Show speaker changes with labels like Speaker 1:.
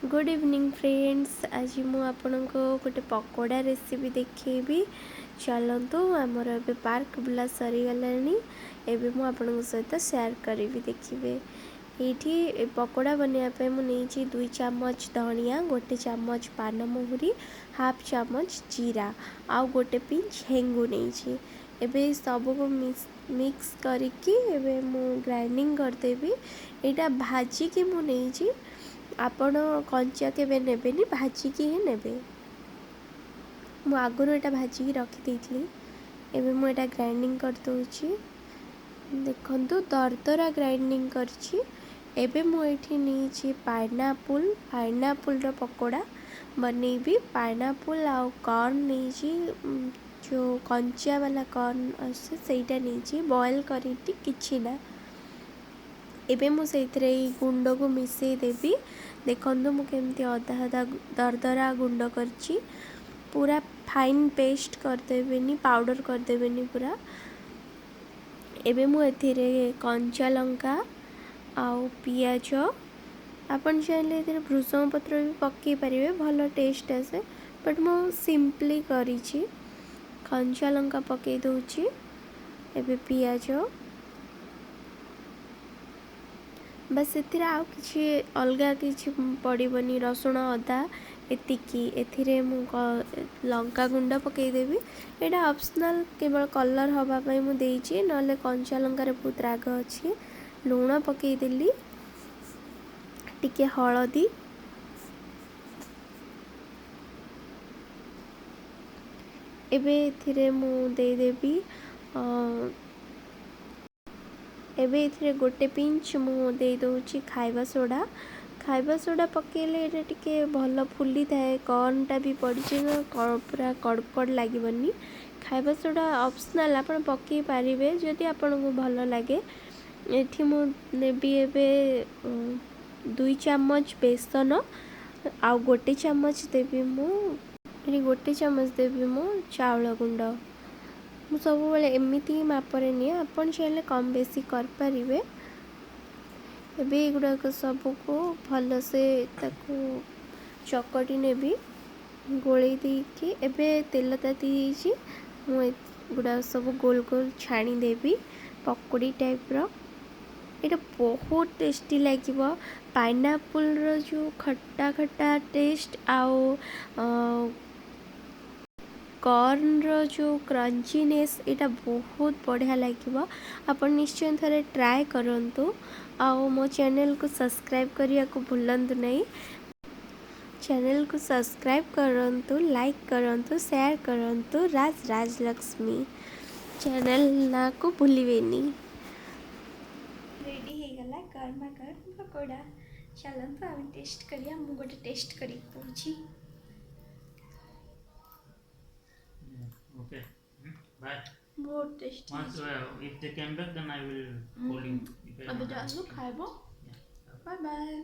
Speaker 1: Good evening friends. आज मु आपनको गोटे पकोड़ा रेसिपी देखी। चलतु आमर ए पार्क बुला सरीगला। एबे मु आपन सहित शेयर करी देखिए। ये पकोड़ा बनवाई मुझे 2 चम्मच धनिया, 1 चम्मच पान मुहुरी, हाफ चम्मच जीरा आउ गोटे पिंच हेंगु नहीं। एबे सब को मिक्स करके एबे मु ग्राइंडिंग करदेवी। यहाँ भाजिकी मु नहीं, आपण कंचा के नेबेनी, भाजिकी ही नेबे। मु आगुरी यहाँ भाजिकी रखी। एबे मु यहाँ ग्राइंडिंग कर दूची। देखंतु दरदरा ग्राइंडिंग करछि। एबे मु एठी नीची पाइनएप्पल रो पकोड़ा बनेबी। पाइनएप्पल आउ कॉर्न नीची, जो कंचा वाला कॉर्न आसे सेटा नीची बॉयल करिटी किछि ना। एबे मु सेइथरे गुंड को मिसई देबी। देखंतु मु केमती अधा अधा दरदरा गुंड करछि। पूरा फाइन पेस्ट कर देबेनी, पाउडर कर देबेनी पूरा। एबे मु एथिरे कंचा लंका आउ पियाज, आपन चाहिले एथिरे भृषंग पत्र भी पक्के परिवे, भलो टेस्ट आसे। बट मु सिंपली करिछि। कंचा लंका पके दोछि। एबे पियाज बस एथिरे आउ किछि अलगा किछि पड़िबनी, रसुण अदा एतिकी। एथिरे मु लंका गुंड पकई देबी। एटा ऑप्शनल, केवल कलर हवा पई मु देइछि, नले कंचा लंका रे बहुत राग अछि। लूण पकई देली, टिके हळदी, एबे एथिरे मु दे देबी एबे इथिरे गोटे पिंच मु दे दोछि खाइबा सोडा। खाइबा सोडा पकेले एटा टिके भल फुली थाए। कॉर्नटा भी पड़छि ना, पूरा कड़कड़ लागबनी। खाइबा सोडा ऑप्शनल, आपण पकई पारिबे जदि आपन को भल लागे। एठी मु नेबी एबे 2 चम्मच बेसन आउ 1 चम्मच देबी मु, एठी 1 चम्मच देबी मु चावल गुंड। मु सब बेले एमिति ही मापरे निए, आपन चाहिले कम बेसी कर पारिबे। एबे एगुडा को सब को भल से ताकू चकटी नेबी, गोले देकी। एबे तेल ताती हिची, मु एगुडा सब गोल गोल छाणी देबी पकोड़ी टाइप रो। एटा बहुत टेस्टी लागिबो। पाइनएप्पल रो जो खट्टा खट्टा टेस्ट आउ कॉर्न रो जो क्रंचीनेस, एटा बहुत बढ़िया लागिबो। आपण निश्चय थरे ट्राई करंतु। आउ मो चैनल को सब्सक्राइब करिया को भूलंतु नहीं। चैनल को सब्सक्राइब करंतु, लाइक करंतु, शेयर करंतु। राज लक्ष्मी चैनल ना को भूलिबेनी। रेडी हे गला गर्मा गर्म पकोड़ा। चलंतु हम टेस्ट करिया। मु गोटे टेस्ट करी कहूची।
Speaker 2: Okay. Bye.
Speaker 1: बहुत tasty.
Speaker 2: Once if they came back, then I will call you. If I
Speaker 1: अबे
Speaker 2: wanna-
Speaker 1: जालू खाइबो।
Speaker 2: Yeah.
Speaker 1: Bye bye.